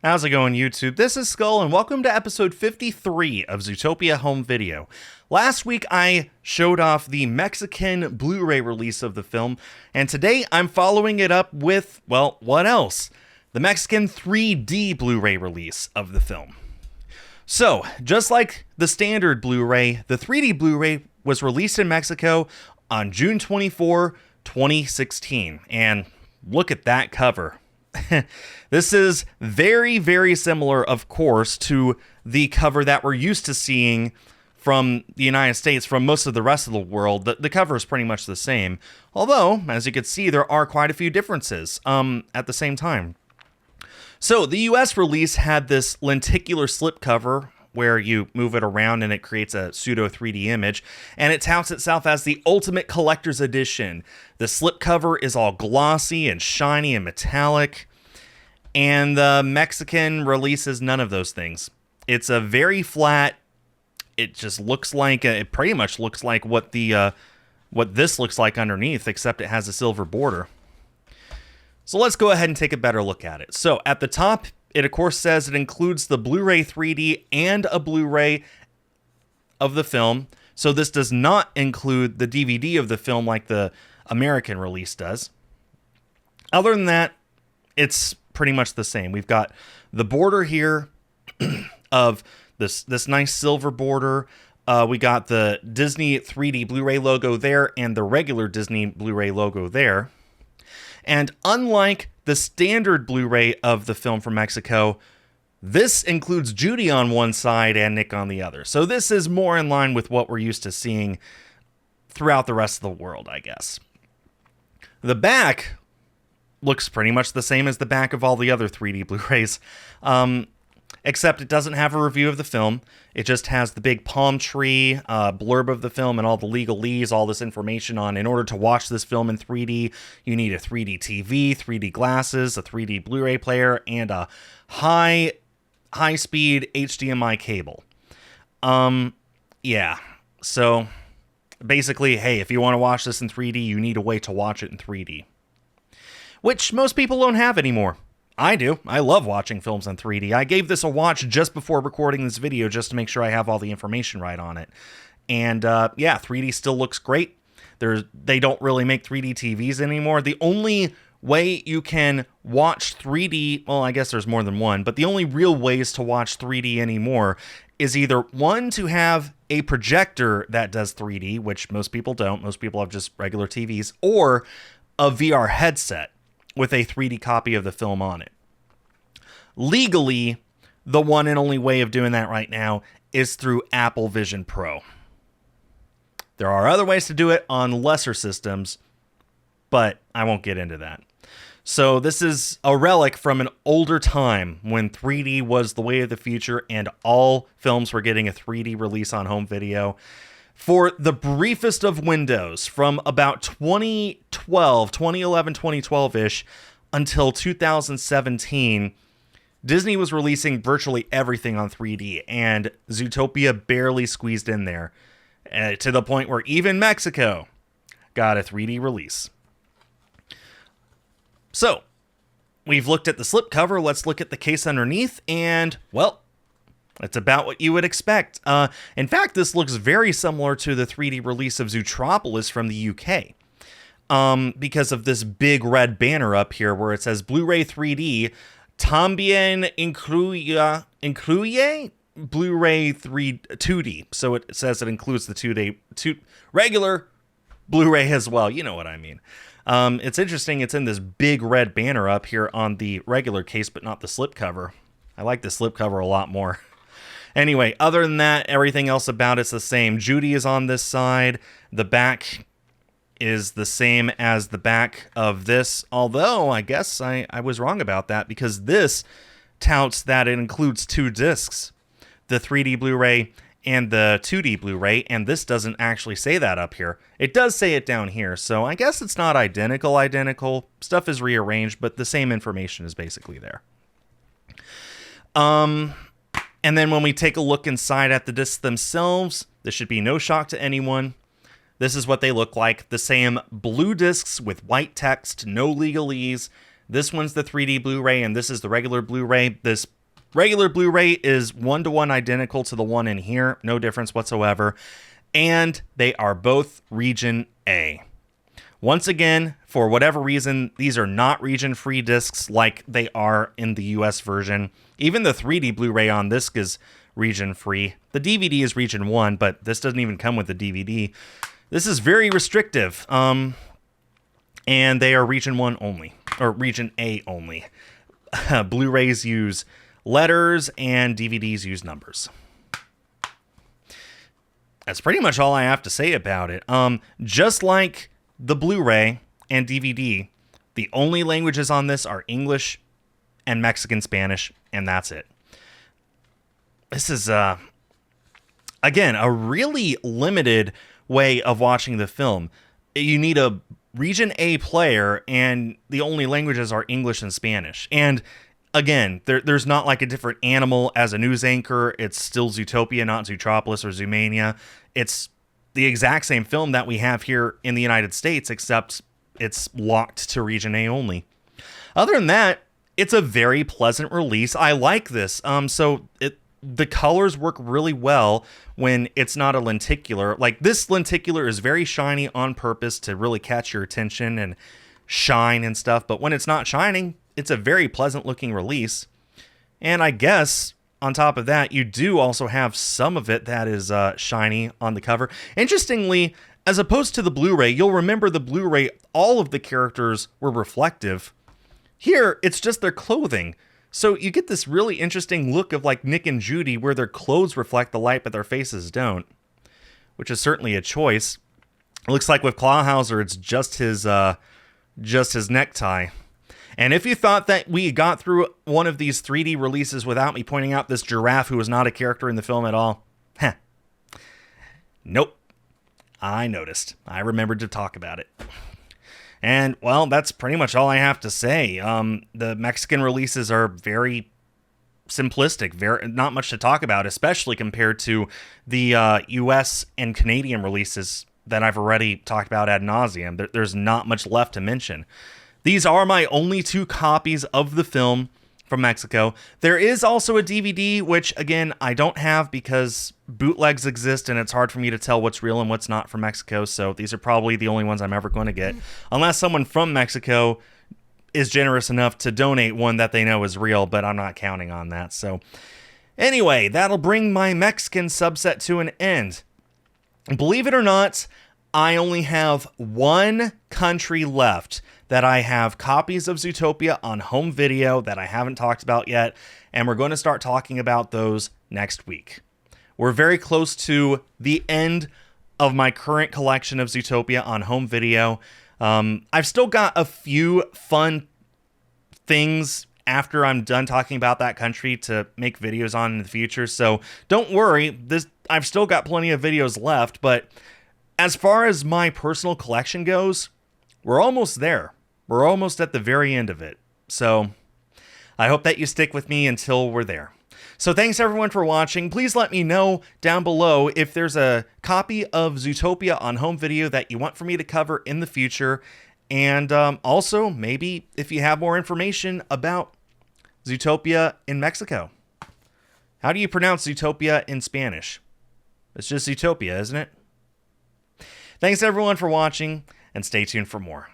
How's it going, YouTube? This is Skull, and welcome to episode 53 of Zootopia Home Video. Last week, I showed off the Mexican Blu-ray release of the film, and today I'm following it up with, well, what else? The Mexican 3D Blu-ray release of the film. So, just like the standard Blu-ray, the 3D Blu-ray was released in Mexico on June 24, 2016, and look at that cover. This is very, very similar, of course, to the cover that we're used to seeing from the United States, from most of the rest of the world. The cover is pretty much the same, although, as you can see, there are quite a few differences at the same time. So, the US release had this lenticular slipcover where you move it around and it creates a pseudo 3D image, and it touts itself as the ultimate collector's edition. The slipcover is all glossy and shiny and metallic, and the Mexican release is none of those things. It's a very flat, it just looks like, it pretty much looks like what this looks like underneath, except it has a silver border. So let's go ahead and take a better look at it. So at the top, it of course says it includes the Blu-ray 3D and a Blu-ray of the film. So this does not include the DVD of the film like the American release does. Other than that, it's pretty much the same. We've got the border here of this nice silver border. We got the Disney 3D Blu-ray logo there and the regular Disney Blu-ray logo there. And unlike the standard Blu-ray of the film from Mexico, this includes Judy on one side and Nick on the other. So this is more in line with what we're used to seeing throughout the rest of the world, I guess. The back looks pretty much the same as the back of all the other 3D Blu-rays, except it doesn't have a review of the film. It just has the big palm tree blurb of the film and all the legalese, all this information on. In order to watch this film in 3D, you need a 3D TV, 3D glasses, a 3D Blu-ray player, and a high-speed HDMI cable. Yeah. So basically, hey, if you want to watch this in 3D, you need a way to watch it in 3D. Which most people don't have anymore. I do. I love watching films in 3D. I gave this a watch just before recording this video just to make sure I have all the information right on it. And yeah, 3D still looks great. They don't really make 3D TVs anymore. The only way you can watch 3D, well, I guess there's more than one, but the only real ways to watch 3D anymore is either one, to have a projector that does 3D, which most people don't. Most people have just regular TVs, or a VR headset with a 3D copy of the film on it. Legally, the one and only way of doing that right now is through Apple Vision Pro. There are other ways to do it on lesser systems, but I won't get into that. So this is a relic from an older time when 3D was the way of the future and all films were getting a 3D release on home video. For the briefest of windows, from about 2011, 2012-ish, until 2017, Disney was releasing virtually everything on 3D, and Zootopia barely squeezed in there, to the point where even Mexico got a 3D release. So, we've looked at the slipcover, let's look at the case underneath, and, well, it's about what you would expect. In fact, this looks very similar to the 3D release of Zootopia from the UK. Because of this big red banner up here where it says Blu-ray 3D, también incluye Blu-ray 2D. So it says it includes the regular Blu-ray as well. You know what I mean. It's interesting, it's in this big red banner up here on the regular case, but not the slipcover. I like the slipcover a lot more. Anyway, other than that, everything else about it's the same. Judy is on this side. The back is the same as the back of this, although I guess I was wrong about that, because this touts that it includes two discs, the 3D Blu-ray and the 2D Blu-ray, and this doesn't actually say that up here. It does say it down here, so I guess it's not identical. Stuff is rearranged, but the same information is basically there. And then when we take a look inside at the discs themselves, this should be no shock to anyone. This is what they look like. The same blue discs with white text, no legalese. This one's the 3D Blu-ray, and this is the regular Blu-ray. This regular Blu-ray is 1-to-1 identical to the one in here. No difference whatsoever. And they are both region A. Once again, for whatever reason, these are not region-free discs like they are in the US version. Even the 3D Blu-ray on this is region-free. The DVD is region 1, but this doesn't even come with the DVD. This is very restrictive, and they are region 1 only, or region A only. Blu-rays use letters, and DVDs use numbers. That's pretty much all I have to say about it. Just like the Blu-ray and DVD, the only languages on this are English and Mexican Spanish, and that's it. This is, again, a really limited way of watching the film. You need a Region A player, and the only languages are English and Spanish. And again, there's not like a different animal as a news anchor. It's still Zootopia, not Zootropolis or Zoomania. It's the exact same film that we have here in the United States, except it's locked to Region A only. Other than that, it's a very pleasant release. I like this. The colors work really well when it's not a lenticular. Like, this lenticular is very shiny on purpose to really catch your attention and shine and stuff. But when it's not shining, it's a very pleasant looking release. And I guess on top of that, you do also have some of it that is shiny on the cover. Interestingly, as opposed to the Blu-ray, you'll remember the Blu-ray, all of the characters were reflective. Here, it's just their clothing. So you get this really interesting look of like Nick and Judy where their clothes reflect the light but their faces don't, which is certainly a choice. It looks like with Clawhauser, it's just his necktie. And if you thought that we got through one of these 3D releases without me pointing out this giraffe who was not a character in the film at all, nope. I noticed. I remembered to talk about it. And, well, that's pretty much all I have to say. The Mexican releases are very simplistic, not much to talk about, especially compared to the US and Canadian releases that I've already talked about ad nauseum. There's not much left to mention. These are my only 2 copies of the film from Mexico. There is also a DVD, which, again, I don't have because bootlegs exist and it's hard for me to tell what's real and what's not from Mexico, so these are probably the only ones I'm ever going to get. Unless someone from Mexico is generous enough to donate one that they know is real, but I'm not counting on that. So anyway, that'll bring my Mexican subset to an end. Believe it or not, I only have one country left that I have copies of Zootopia on home video that I haven't talked about yet, and we're going to start talking about those next week. We're very close to the end of my current collection of Zootopia on home video. I've still got a few fun things after I'm done talking about that country to make videos on in the future, so don't worry, I've still got plenty of videos left, but as far as my personal collection goes, we're almost there. We're almost at the very end of it. So I hope that you stick with me until we're there. So thanks everyone for watching. Please let me know down below if there's a copy of Zootopia on home video that you want for me to cover in the future. And also, maybe if you have more information about Zootopia in Mexico. How do you pronounce Zootopia in Spanish? It's just Zootopia, isn't it? Thanks everyone for watching, and stay tuned for more.